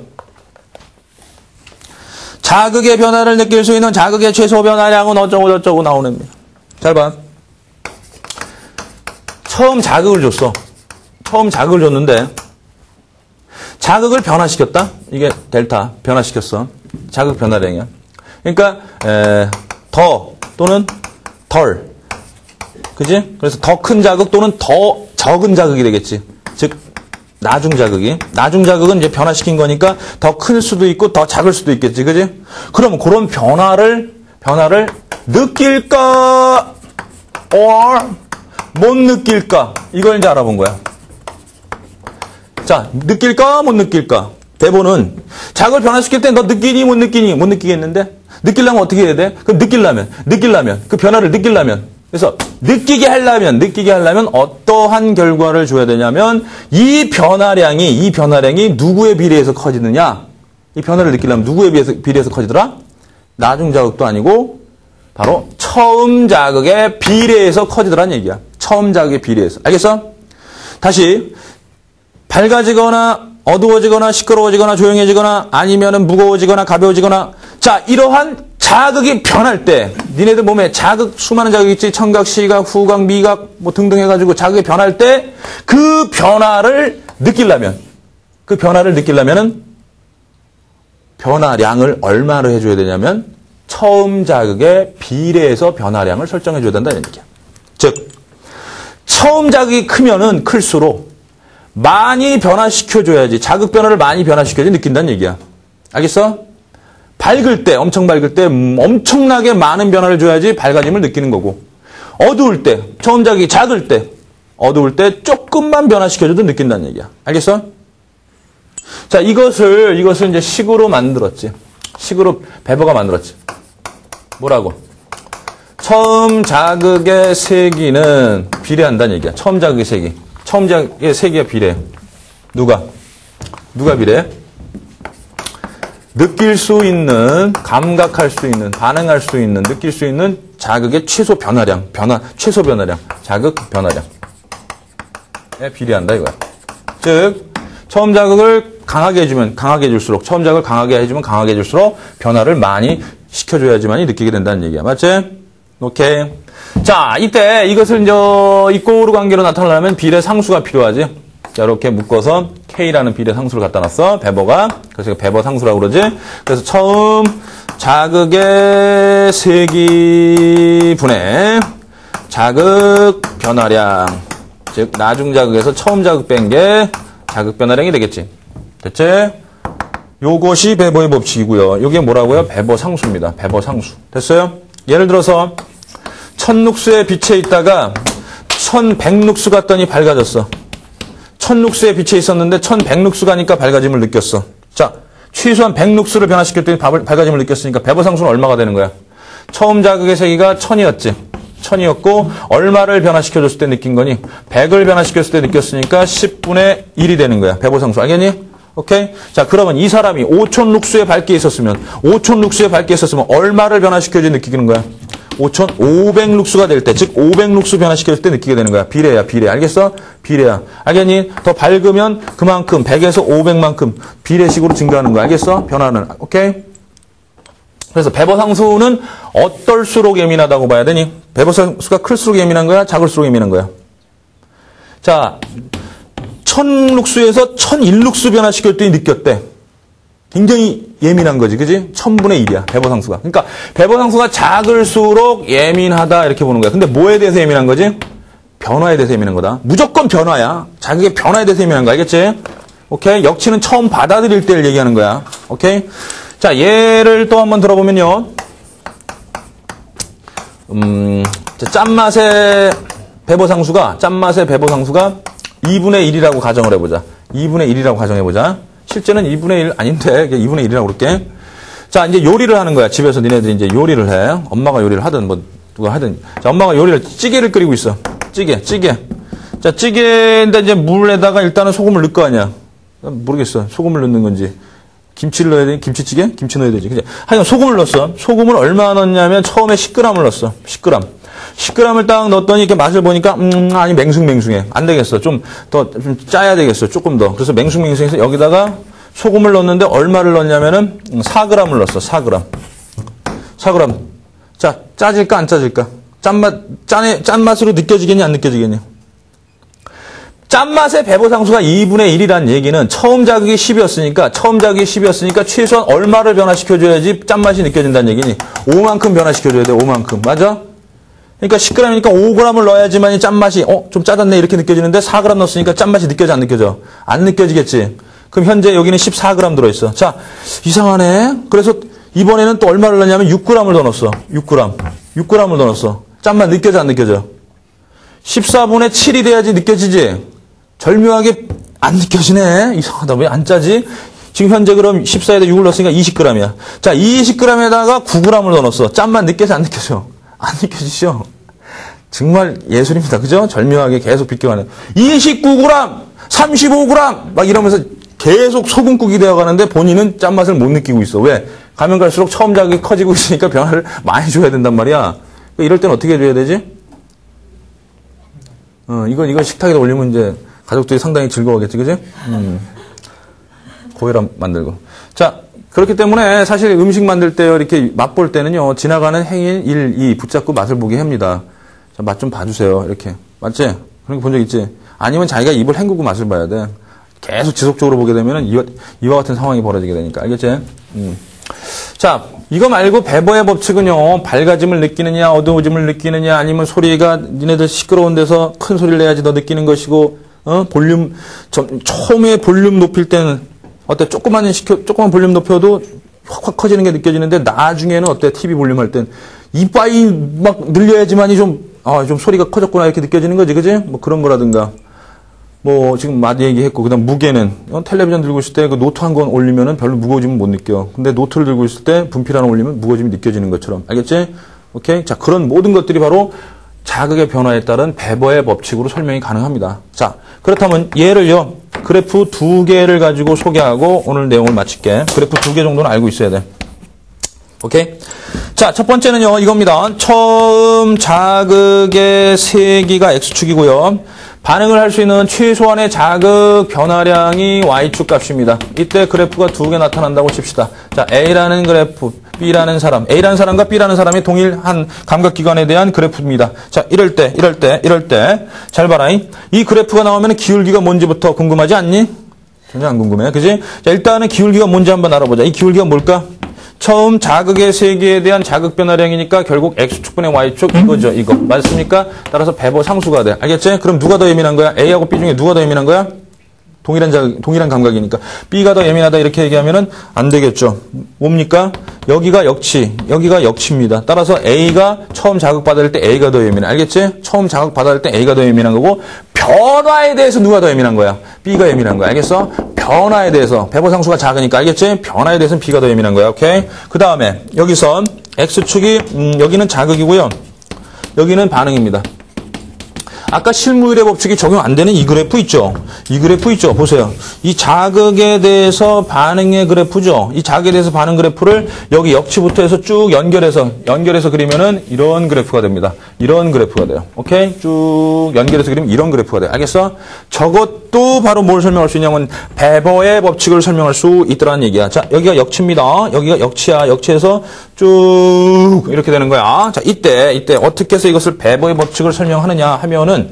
자극의 변화를 느낄 수 있는 자극의 최소 변화량은 어쩌고 저쩌고 나오는 겁니다. 잘 봐. 처음 자극을 줬어. 처음 자극을 줬는데 자극을 변화시켰다. 이게 델타 변화시켰어. 자극 변화량이야. 그러니까 더 또는 덜. 그지? 그래서 더 큰 자극 또는 더 적은 자극이 되겠지. 즉 나중 자극은 이제 변화시킨 거니까 더 클 수도 있고 더 작을 수도 있겠지. 그지? 그럼 그런 변화를 느낄까? or 못 느낄까? 이걸 이제 알아본 거야. 자, 느낄까? 못 느낄까? 대본은 자극을 변화시킬 때 너 느끼니? 못 느끼니? 못 느끼겠는데? 느끼려면 어떻게 해야 돼? 그럼 느끼려면 그 변화를 느끼려면 그래서 느끼게 하려면 어떠한 결과를 줘야 되냐면 이 변화량이 누구에 비례해서 커지느냐? 이 변화를 느끼려면 누구에 비례해서 커지더라? 나중 자극도 아니고 바로 처음 자극에 비례해서 커지더라는 얘기야. 처음 자극에 비례해서. 알겠어? 다시 밝아지거나 어두워지거나 시끄러워지거나 조용해지거나 아니면은 무거워지거나 가벼워지거나 자, 이러한 자극이 변할 때 니네들 몸에 수많은 자극이 있지. 청각, 시각, 후각, 미각 뭐 등등 해가지고 자극이 변할 때 그 변화를 느끼려면은 변화량을 얼마로 해줘야 되냐면 처음 자극에 비례해서 변화량을 설정해줘야 된다는 얘기야. 즉 처음 자극이 크면은 클수록 많이 변화시켜줘야지. 자극 변화를 많이 변화시켜야지 느낀다는 얘기야. 알겠어? 엄청 밝을 때 엄청나게 많은 변화를 줘야지 밝아짐을 느끼는 거고 어두울 때, 처음 자극이 작을 때, 어두울 때 조금만 변화시켜줘도 느낀다는 얘기야. 알겠어? 자, 이것을 이제 식으로 만들었지. 식으로 베버가 만들었지. 뭐라고? 처음 자극의 세기는 비례한다는 얘기야. 처음 자극의 세기. 처음 자극의 세기가 비례해. 누가 비례해? 느낄 수 있는, 감각할 수 있는, 반응할 수 있는, 느낄 수 있는 자극의 최소 변화량, 자극 변화량에 비례한다 이거야. 즉, 처음 자극을 강하게 해주면 강하게 해줄수록, 처음 자극을 강하게 해주면 강하게 해줄수록 변화를 많이 시켜줘야지만이 느끼게 된다는 얘기야. 맞지? 오케이. 자, 이때 이것을 이제 이꼬르 관계로 나타내려면 비례 상수가 필요하지. 자, 이렇게 묶어서 K라는 비례 상수를 갖다 놨어. 베버가. 그래서 베버 상수라고 그러지. 그래서 처음 자극의 세기분의 자극 변화량. 즉, 나중 자극에서 처음 자극 뺀 게 자극 변화량이 되겠지. 됐지? 요것이 베버의 법칙이고요. 이게 뭐라고요? 베버 상수입니다. 베버 상수. 됐어요? 예를 들어서 1000룩스의 빛에 있다가 1100룩스 갔더니 밝아졌어. 1000룩스의 빛에 있었는데 1100룩스 가니까 밝아짐을 느꼈어. 자, 최소한 100룩스를 변화시켰더니 밝아짐을 느꼈으니까 베버 상수는 얼마가 되는 거야? 처음 자극의 세기가 1000이었지. 1000이었고 얼마를 변화시켜줬을 때 느낀 거니? 100을 변화시켰을 때 느꼈으니까 10분의 1이 되는 거야. 베버 상수. 알겠니? 오케이? 자, 그러면 이 사람이 5000룩스에 밝게 있었으면 얼마를 변화시켜줘 느끼는 거야? 5500룩스가 될 때, 즉 500룩스 변화시켰을 때 느끼게 되는 거야. 비례야, 비례. 알겠어? 비례야. 알겠니? 더 밝으면 그만큼 100에서 500만큼 비례식으로 증가하는 거야. 알겠어? 변화는. 오케이? 그래서 베버 상수는 어떨수록 예민하다고 봐야 되니? 베버 상수가 클수록 예민한 거야? 작을수록 예민한 거야? 자, 1000룩스에서 1001룩스 변화시킬 때 느꼈대. 굉장히 예민한 거지, 그지? 1000분의 1이야, 베버 상수가. 그러니까, 베버 상수가 작을수록 예민하다, 이렇게 보는 거야. 근데 뭐에 대해서 예민한 거지? 변화에 대해서 예민한 거다. 무조건 변화야. 자극의 변화에 대해서 예민한 거, 알겠지? 오케이? 역치는 처음 받아들일 때를 얘기하는 거야. 오케이? 자, 예를 또 한번 들어보면요. 짠맛의 베버 상수가 2분의 1이라고 가정을 해보자. 2분의 1이라고 가정해보자. 실제는 2분의 1 아닌데, 2분의 1이라고 그럴게. 자, 이제 요리를 하는 거야. 집에서 니네들이 이제 요리를 해. 엄마가 요리를 하든, 뭐, 누가 하든. 자, 엄마가 찌개를 끓이고 있어. 찌개. 자, 찌개인데 이제 물에다가 일단은 소금을 넣을 거 아니야. 모르겠어. 소금을 넣는 건지. 김치를 넣어야 되니? 김치찌개? 김치 넣어야 되지. 그죠? 하여간 소금을 넣었어. 소금을 얼마 넣었냐면 처음에 10g을 넣었어. 10g을 딱 넣었더니 이렇게 맛을 보니까, 아니, 맹숭맹숭해. 안 되겠어. 좀 짜야 되겠어. 조금 더. 그래서 맹숭맹숭해서 여기다가 소금을 넣었는데 얼마를 넣었냐면은 4g을 넣었어. 4g. 자, 짜질까, 안 짜질까? 짠맛으로 느껴지겠니, 안 느껴지겠니? 짠맛의 베버 상수가 2분의 1이라는 얘기는 처음 자극이 10이었으니까 최소한 얼마를 변화시켜줘야지 짠맛이 느껴진다는 얘기니? 5만큼 변화시켜줘야 돼, 5만큼. 맞아? 그러니까 10g이니까 5g을 넣어야지만 짠맛이, 좀 짜졌네, 이렇게 느껴지는데 4g 넣었으니까 짠맛이 느껴져, 안 느껴져? 안 느껴지겠지? 그럼 현재 여기는 14g 들어있어. 자, 이상하네. 그래서 이번에는 또 얼마를 넣냐면 6g을 더 넣었어. 6g을 더 넣었어. 짠맛 느껴져, 안 느껴져? 14분의 7이 돼야지 느껴지지? 절묘하게 안 느껴지네. 이상하다. 왜 안 짜지? 지금 현재 그럼 14에다 6을 넣었으니까 20g이야. 자, 20g에다가 9g을 더 넣었어. 짠맛 느껴져, 안 느껴져? 안 느껴지죠? 정말 예술입니다. 그죠? 절묘하게 계속 비껴가네. 29g, 35g 막 이러면서 계속 소금국이 되어가는데 본인은 짠맛을 못 느끼고 있어. 왜? 가면 갈수록 처음 자극이 커지고 있으니까 변화를 많이 줘야 된단 말이야. 이럴 땐 어떻게 해줘야 되지? 이거 식탁에다 올리면 이제 가족들이 상당히 즐거워하겠지, 그지? 고혈압 만들고. 자, 그렇기 때문에 사실 음식 만들 때 이렇게 맛볼 때는요, 지나가는 행인 1, 2 붙잡고 맛을 보게 합니다. 자, 맛 좀 봐주세요. 이렇게. 맞지? 그런 거 본 적 있지? 아니면 자기가 입을 헹구고 맛을 봐야 돼. 계속 지속적으로 보게 되면은 이와 같은 상황이 벌어지게 되니까. 알겠지? 자, 이거 말고 베버의 법칙은요, 밝아짐을 느끼느냐, 어두워짐을 느끼느냐, 아니면 소리가 니네들 시끄러운 데서 큰 소리를 내야지 너 느끼는 것이고, 처음에 볼륨 높일 때는, 어때? 조그만 볼륨 높여도 확 커지는 게 느껴지는데, 나중에는 어때? TV 볼륨 할 땐, 이빨이 막 늘려야지만이 좀 소리가 커졌구나, 이렇게 느껴지는 거지, 그지? 뭐 그런 거라든가. 뭐, 지금 맛 얘기했고, 그 다음 무게는, 텔레비전 들고 있을 때 그 노트 한 권 올리면은 별로 무거워짐을 못 느껴. 근데 노트를 들고 있을 때 분필 하나 올리면 무거워짐이 느껴지는 것처럼. 알겠지? 오케이? 자, 그런 모든 것들이 바로 자극의 변화에 따른 베버의 법칙으로 설명이 가능합니다. 자, 그렇다면 얘를요, 그래프 2개를 가지고 소개하고 오늘 내용을 마칠게. 그래프 2개 정도는 알고 있어야 돼. 오케이? 자, 첫 번째는요, 이겁니다. 처음 자극의 세기가 X축이고요. 반응을 할 수 있는 최소한의 자극 변화량이 Y축 값입니다. 이때 그래프가 2개 나타난다고 칩시다. 자, A라는 그래프, B라는 사람, A라는 사람과 B라는 사람이 동일한 감각기관에 대한 그래프입니다. 자, 이럴 때. 잘 봐라. 이 그래프가 나오면 기울기가 뭔지부터 궁금하지 않니? 전혀 안 궁금해. 그지? 자, 일단은 기울기가 뭔지 한번 알아보자. 이 기울기가 뭘까? 처음 자극의 세기에 대한 자극 변화량이니까 결국 X축분의 Y축 이거죠. 이거. 맞습니까? 따라서 배보 상수가 돼. 알겠지? 그럼 누가 더 예민한 거야? A하고 B 중에 누가 더 예민한 거야? 동일한 감각이니까. B가 더 예민하다 이렇게 얘기하면은 안 되겠죠. 뭡니까? 여기가 역치입니다. 따라서 A가 처음 자극받을 때 A가 더 예민해. 알겠지? 처음 자극받을 때 A가 더 예민한 거고, 변화에 대해서 누가 더 예민한 거야? B가 예민한 거야. 알겠어? 변화에 대해서. 배보상수가 작으니까. 알겠지? 변화에 대해서는 B가 더 예민한 거야. 오케이? 그 다음에 여기서 X축이 여기는 자극이고요. 여기는 반응입니다. 아까 실무율의 법칙이 적용 안 되는 이 그래프 있죠? 이 그래프 있죠? 보세요. 이 자극에 대해서 반응의 그래프죠? 이 자극에 대해서 반응 그래프를 여기 역치부터 해서 쭉 연결해서 그리면은 이런 그래프가 됩니다. 이런 그래프가 돼요. 오케이? 쭉 연결해서 그리면 이런 그래프가 돼요. 알겠어? 저것도 바로 뭘 설명할 수 있냐면 배버의 법칙을 설명할 수 있더라는 얘기야. 자, 여기가 역치입니다. 여기가 역치야. 역치에서 쭉 이렇게 되는 거야. 자, 이때 어떻게 해서 이것을 배버의 법칙을 설명하느냐 하면은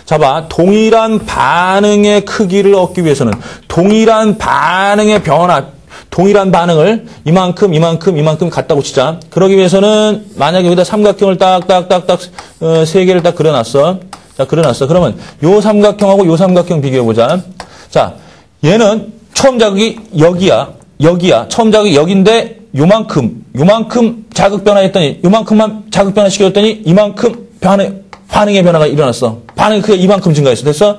자, 봐. 동일한 반응의 크기를 얻기 위해서는 동일한 반응의 변화, 동일한 반응을 이만큼 갖다고 치자. 그러기 위해서는 만약에 여기다 삼각형을 딱딱딱딱 세 개를 딱 그려놨어. 자, 그려놨어. 그러면 요 삼각형하고 요 삼각형 비교해보자. 자, 얘는 처음 자극이 여기야. 처음 자극이 여기인데 요만큼 자극 변화했더니 요만큼만 자극 변화시켰더니 이만큼 반응의 변화가 일어났어. 반응의 크기가 이만큼 증가했어. 됐어?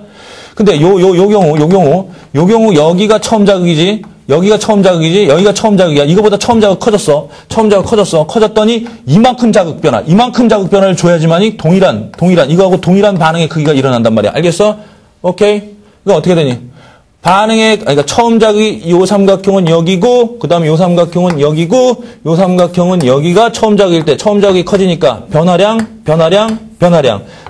근데 요 경우 여기가 처음 자극이지. 여기가 처음 자극이야. 이거보다 처음 자극 커졌어. 커졌더니 이만큼 자극 변화를 줘야지만이 동일한 이거하고 동일한 반응의 크기가 일어난단 말이야. 알겠어? 오케이? 이거 어떻게 되니? 그러니까 처음 자극이 요 삼각형은 여기고, 그 다음에 요 삼각형은 여기고, 요 삼각형은 여기가 처음 자극일 때, 처음 자극이 커지니까 변화량,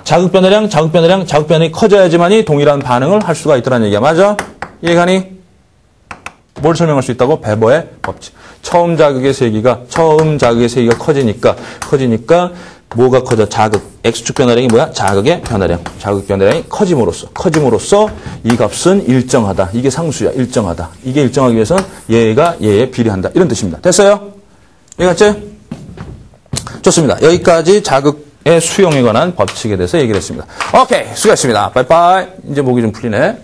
자극 변화량이 커져야지만이 동일한 반응을 할 수가 있더라는 얘기야. 맞아? 이해가니? 뭘 설명할 수 있다고? 배버의 법칙. 처음 자극의 세기가 커지니까 뭐가 커져? 자극. X축 변화량이 뭐야? 자극의 변화량. 자극 변화량이 커짐으로써 이 값은 일정하다. 이게 상수야. 일정하다. 이게 일정하기 위해서는 얘가 얘에 비례한다. 이런 뜻입니다. 됐어요? 이해갔지? 좋습니다. 여기까지 자극의 수용에 관한 법칙에 대해서 얘기를 했습니다. 오케이. 수고했습니다. 빠이빠이. 이제 목이 좀 풀리네.